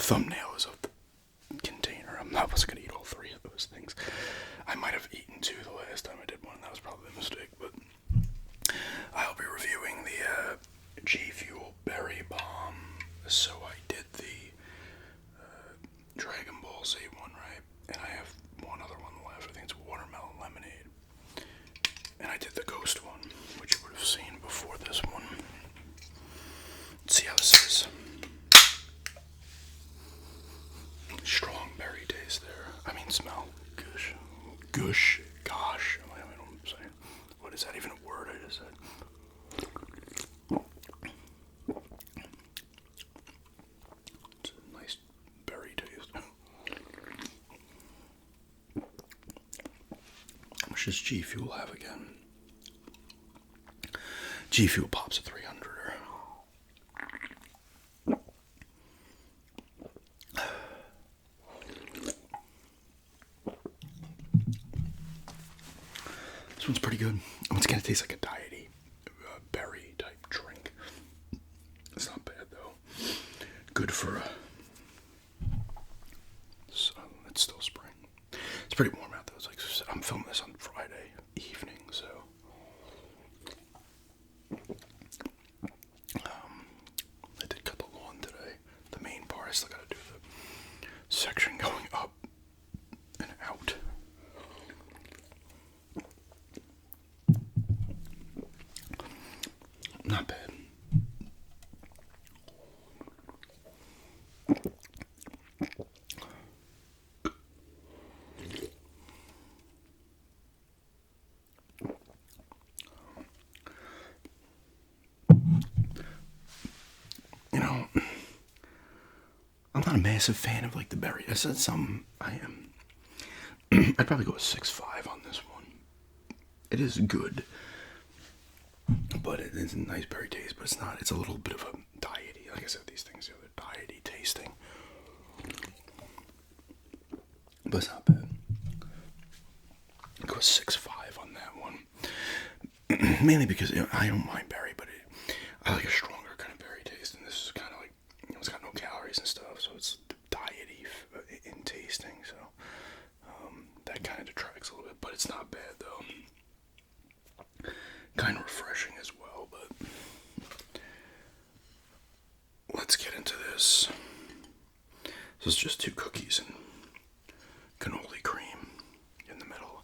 thumbnail is of the container. I wasn't going to eat all three of those things. I might have eaten two the last time I did one. That was probably a mistake. But I'll be reviewing the G Fuel Berry Bomb. So I did the Dragon Ball Z one, right? And I have one other one left. I think it's Watermelon Lemonade. And I did the Ghost one, which you would have seen before this one. Let's see how this is. Strong berry taste there. I mean, smell. Gosh. Gosh. Gosh. I don't know what I'm saying. What is that even a word I just said? It's a nice berry taste. How much does G Fuel have again? G Fuel pops at 300. This one's pretty good. It's gonna taste like a diety berry type drink. It's not bad though. Good for it's still spring. It's pretty warm out though. It's like I'm filming this on Friday evening, so I did cut the lawn today. The main part. I still gotta do the section going up and out. Not bad. You know, I'm not a massive fan of like the berry. I said some. I am. I'd probably go with 6.5 on this one. It is good. But it is a nice berry taste, but it's not. It's a little bit of a diety. Like I said, these things, they're diety tasting. But it's not bad. I'll go 6.5 on that one. Mainly because I don't mind berry, but I like a stronger kind of berry taste, and this is kind of like it's got no calories and stuff, so it's diety in tasting. So that kind of detracts a little bit, but it's not bad though. Kind of refreshing as well, but let's get into this. This is just 2 cookies and cannoli cream in the middle.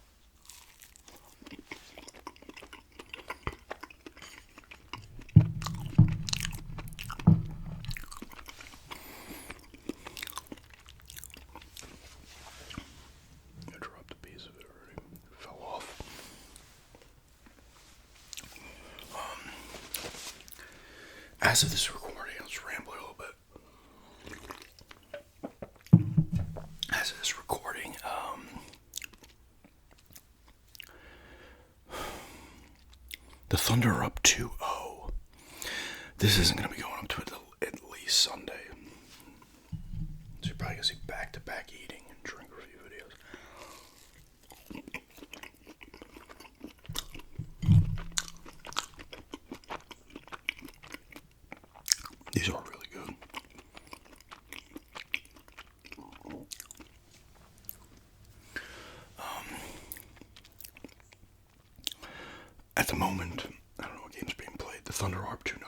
I dropped a piece of it already. It fell off. As of this recording, I'll just ramble a little bit. As of this recording, the Thunder are up 2-0. This isn't going to be going up to at least Sunday. So you're probably going to see back-to-back eating and drink review videos. These are really good. At the moment, I don't know what game's being played. The Thunder are up 2-0.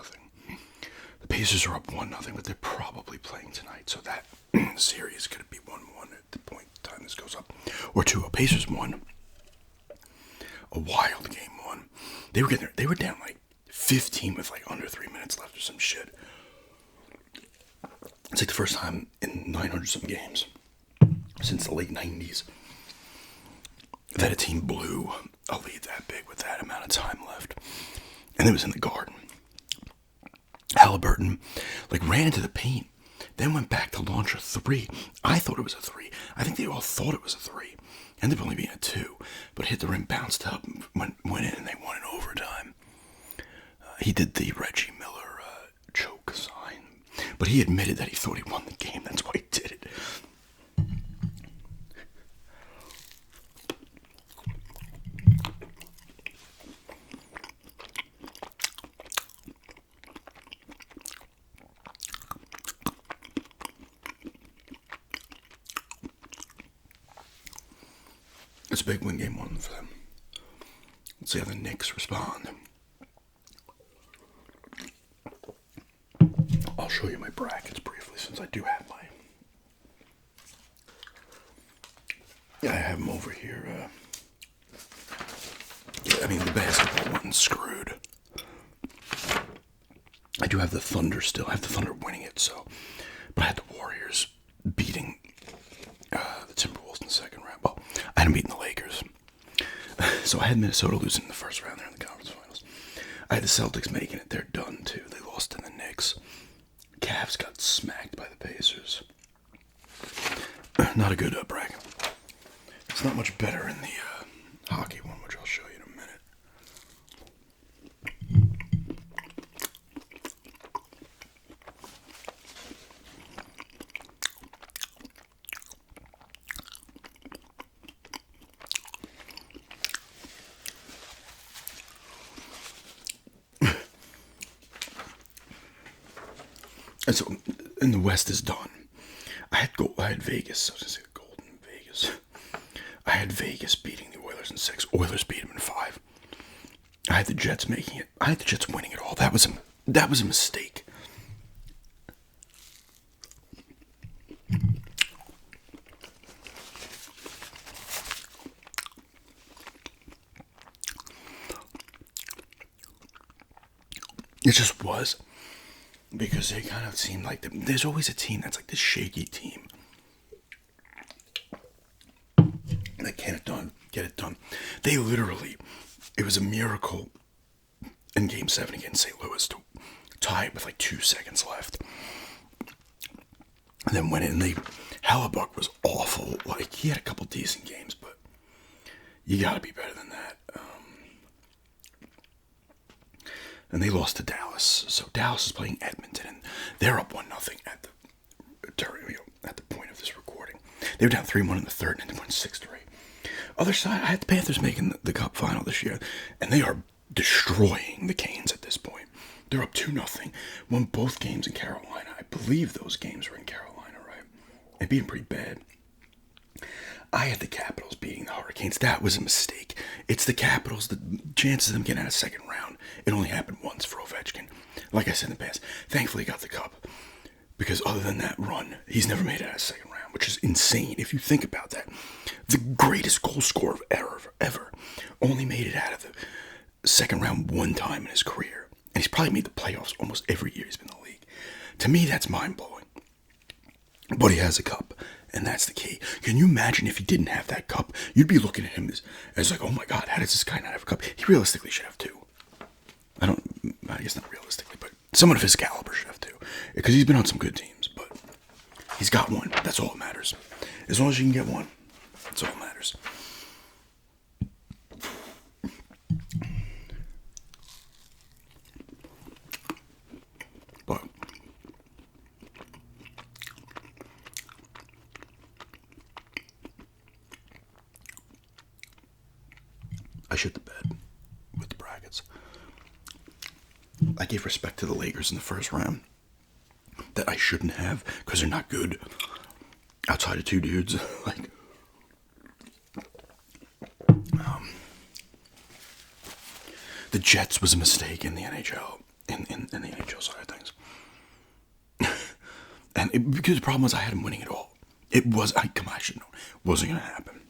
The Pacers are up 1-0, but they're probably playing tonight, so that series could be 1-1 at the point in time this goes up. Or 2-0. Pacers won. A wild game won. They were down like 15 with like under 3 minutes left or some shit. It's like the first time in 900-some games since the late 90s that a team blew a lead that big with that amount of time left. And it was in the Garden. Halliburton ran into the paint, then went back to launch a 3. I thought it was a 3. I think they all thought it was a 3. Ended up only being a 2, but hit the rim, bounced up, went in, and they won in overtime. He did the Reggie Miller choke sign, but he admitted that he thought he won the game. That's why he did it. It's a big win game one for them. Let's see how the Knicks respond. I'll show you my brackets briefly since I do have my. Yeah, I have them over here. I mean, the basketball one's screwed. I do have the Thunder still. I have the Thunder winning it, so. But I had the Warriors beating the Timberwolves in the second round. Well, I hadn't beaten the Lakers. So I had Minnesota losing in the first round there in the conference finals. I had the Celtics making it. They're done, too. They lost to the Knicks. Cavs got smacked by the Pacers. Not a good bracket. It's not much better in the hockey one, which I'll show you in a minute. And so, and the West is done. I had Vegas. I was going to say Golden Vegas. I had Vegas beating the Oilers in 6. Oilers beat them in 5. I had the Jets making it. I had the Jets winning it all. That was a mistake. It just was. Because they kind of seemed like there's always a team that's like this shaky team that get it done. They literally, it was a miracle in Game 7 against St. Louis to tie it with like 2 seconds left. And then went in, Hellebuck was awful. Like, he had a couple decent games, but you gotta be better than that. And they lost to Dallas. So Dallas is playing Edmonton, and they're up 1-0 at the point of this recording. They were down 3-1 in the third, and they won 6-3. Other side, I had the Panthers making the Cup final this year, and they are destroying the Canes at this point. They're up 2-0. Won both games in Carolina. I believe those games were in Carolina, right? They beat them pretty bad. I had the Capitals beating the Hurricanes. That was a mistake. It's the Capitals. The chances of them getting out of second round, it only happened once for Ovechkin. Like I said in the past, thankfully he got the Cup. Because other than that run, he's never made it out of second round, which is insane if you think about that. The greatest goal scorer ever only made it out of the second round one time in his career. And he's probably made the playoffs almost every year he's been in the league. To me, that's mind-blowing. But he has a Cup. And that's the key. Can you imagine if he didn't have that Cup? You'd be looking at him as like, oh my God, how does this guy not have a Cup? He realistically should have 2. I guess not realistically, but someone of his caliber should have 2. Because he's been on some good teams, but he's got 1. That's all that matters. As long as you can get 1, that's all that matters. But I shit the bed with the brackets. I gave respect to the Lakers in the first round that I shouldn't have because they're not good outside of 2 dudes. The Jets was a mistake in the NHL, in the NHL side of things. And because the problem was I had him winning it all. I should know. It wasn't going to happen.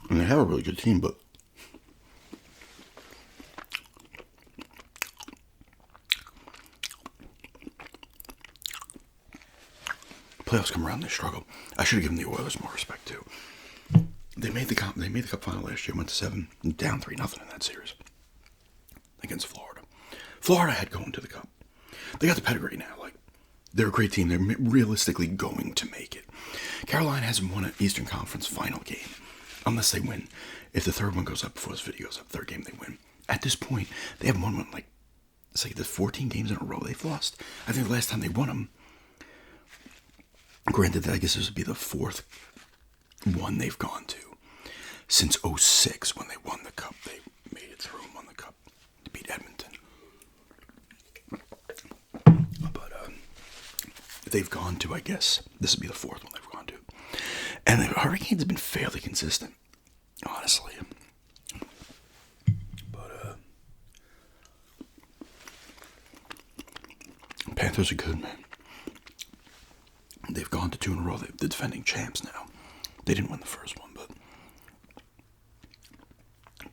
And they have a really good team, but playoffs come around, they struggle. I should have given the Oilers more respect too. They made the Cup final last year, went to 7, down 3-0 in that series against Florida. Florida had going to the Cup. They got the pedigree now. Like, they're a great team. They're realistically going to make it. Carolina hasn't won an Eastern Conference final game. Unless they win. If the third one goes up before this video goes up, third game they win. At this point, they haven't won one, it's like the 14 games in a row they've lost. I think the last time they won them, granted, I guess this would be the 4th one they've gone to. Since 2006, when they won the Cup, they made it through and won the Cup to beat Edmonton. But they've gone to, I guess. This would be the fourth one they've gone to. And the Hurricanes have been fairly consistent, honestly. But, Panthers are good, man. They've gone to 2 in a row. They're defending champs now. They didn't win the first one, but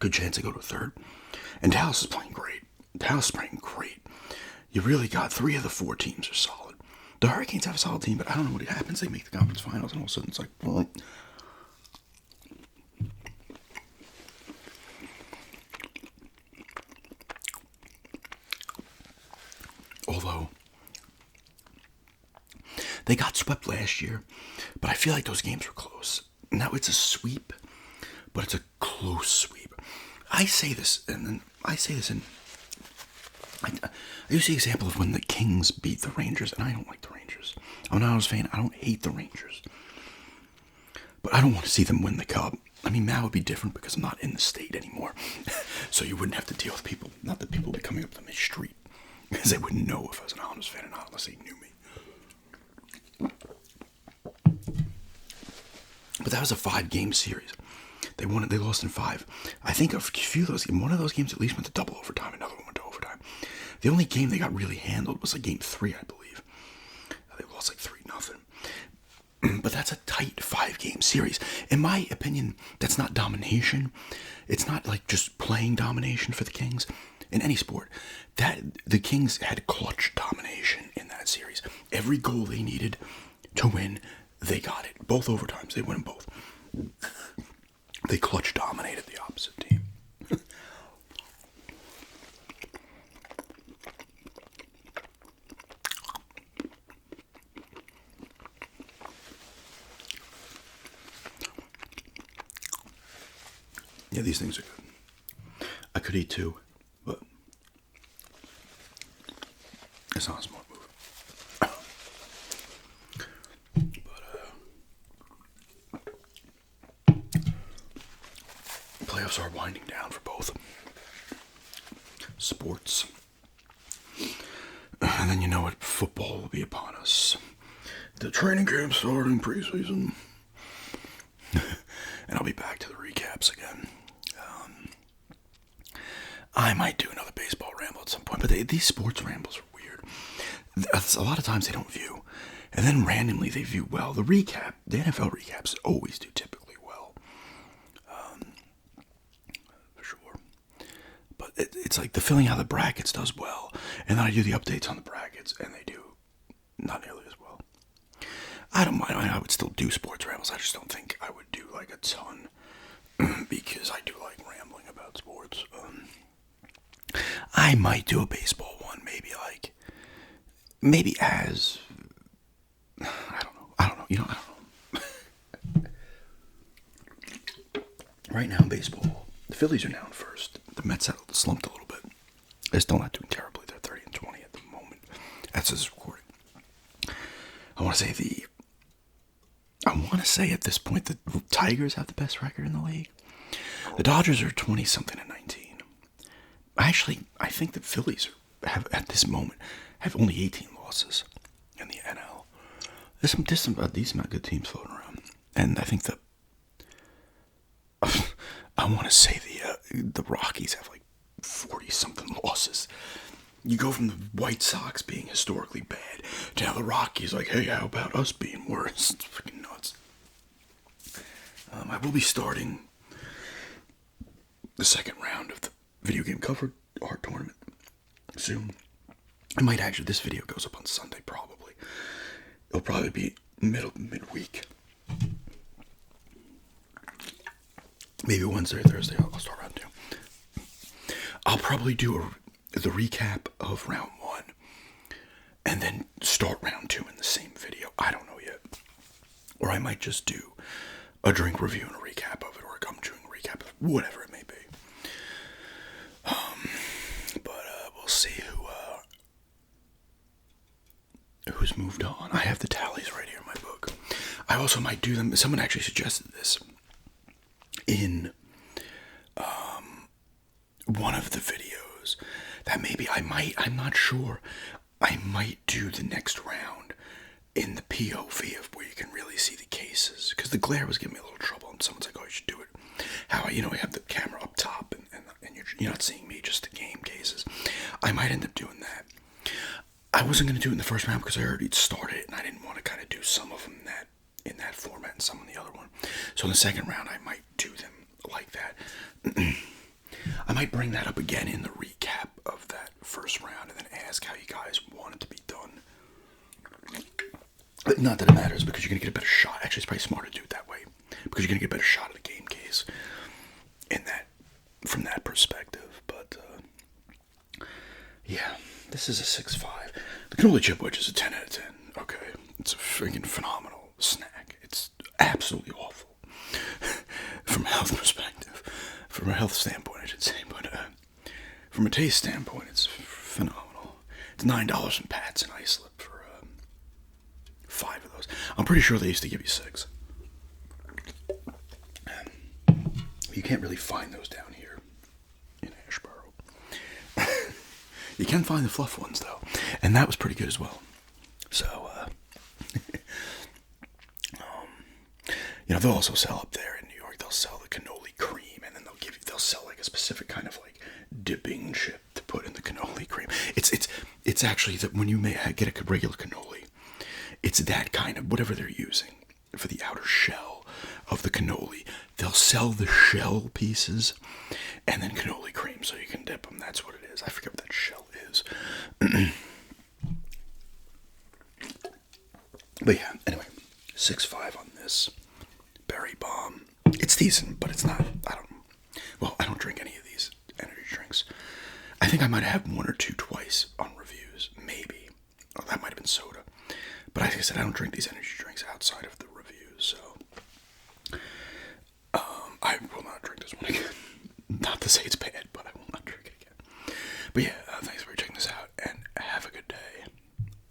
good chance they go to a third. And Dallas is playing great. Dallas is playing great. You really got 3 of the 4 teams are solid. The Hurricanes have a solid team, but I don't know what happens. They make the conference finals, and all of a sudden it's like, well, although they got swept last year, but I feel like those games were close. Now it's a sweep, but it's a close sweep. I say this, and I use the example of when the Kings beat the Rangers, and I don't like the Rangers. I'm an Islanders fan. I don't hate the Rangers, but I don't want to see them win the Cup. I mean, that would be different because I'm not in the state anymore, so you wouldn't have to deal with people. Not that people would be coming up to my street, because they wouldn't know if I was an Islanders fan or not unless they knew me. But that was a 5-game series. They won it. They lost in 5. I think a few of those. One of those games at least went to double overtime. Another one went to overtime. The only game they got really handled was like game 3, I believe. They lost like 3-0. But that's a tight 5-game series. In my opinion, that's not domination. It's not like just playing domination for the Kings in any sport. That the Kings had clutch domination in that series. Every goal they needed to win, they got it. Both overtimes, they won them both. They clutch dominated the opposite team. Yeah, these things are good. I could eat 2, but it's not a smart move. Playoffs are winding down for both sports. And then you know what, football will be upon us. The training camp starting preseason. And I'll be back to the recaps again. I might do another baseball ramble at some point, but these sports rambles are weird. A lot of times they don't view, and then randomly they view well. The NFL recaps always do typically well. For sure. But it's like the filling out the brackets does well, and then I do the updates on the brackets, and they do not nearly as well. I don't mind. I would still do sports rambles. I just don't think I would do like a ton because I do like rambling about sports. I might do a baseball one, maybe as I don't know. I don't know. Right now in baseball, the Phillies are now in first. The Mets have slumped a little bit. They're still not doing terribly. They're 30-20 at the moment. That's this recording. I want to say at this point the Tigers have the best record in the league. The Dodgers are 20-something and 19. Actually, I think the Phillies have at this moment have only 18 losses in the NL. There's a decent amount of good teams floating around, and I think I want to say the Rockies have like 40-something losses. You go from the White Sox being historically bad to now the Rockies like, hey, how about us being worse? It's freaking nuts. I will be starting the second round of the video game cover art tournament soon. I might actually, this video goes up on Sunday probably. It'll probably be midweek. Maybe Wednesday or Thursday I'll start round 2. I'll probably do the recap of round 1 and then start round 2 in the same video. I don't know yet. Or I might just do a drink review and a recap of it, or a gum chewing recap of it, whatever it may be. But we'll see who's moved on. I have the tallies right here in my book. I also might do them. Someone actually suggested this in one of the videos that maybe I'm not sure. I might do the next round in the POV of where you can really see the cases, because the glare was giving me a little trouble, and someone's like, oh, you should do it. How I have the camera up top, and you're not seeing me, just the game cases. I might end up doing that. I wasn't going to do it in the first round because I already started it, and I didn't want to kind of do some of them in that format and some in the other one. So in the second round, I might do them like that. I might bring that up again in the recap of that first round and then ask how you guys want it to be done. But not that it matters, because you're going to get a better shot. Actually, it's probably smarter to do it that way, because you're going to get a better shot of the game case from that perspective. But yeah, this is a 6.5. The Cannoli Chipwich is a 10 out of 10. Okay, it's a freaking phenomenal snack. It's absolutely awful from a health perspective, from a health standpoint, I should say. But from a taste standpoint, it's phenomenal. It's $9 in Pat's and Islip for 5 of those. I'm pretty sure they used to give you 6. You can't really find those down here in Ashboro. You can find the fluff ones, though, and that was pretty good as well. So, they'll also sell up there in New York. They'll sell the cannoli cream, and then they'll sell like a specific kind of like dipping chip to put in the cannoli cream. It's actually that when you get a regular cannoli, it's that kind of whatever they're using for the outer shell of the cannoli. They'll sell the shell pieces and then cannoli cream so you can dip them. That's what it is. I forget what that shell is. But yeah, anyway, 6.5 on this. Berry Bomb. It's decent, but it's not, I don't drink any of these energy drinks. I think I might have had one or two twice on reviews, maybe. Oh, that might have been soda. But like I said, I don't drink these energy drinks outside of the reviews, so I will not drink this one again. Not to say it's bad, but I will not drink it again. But yeah,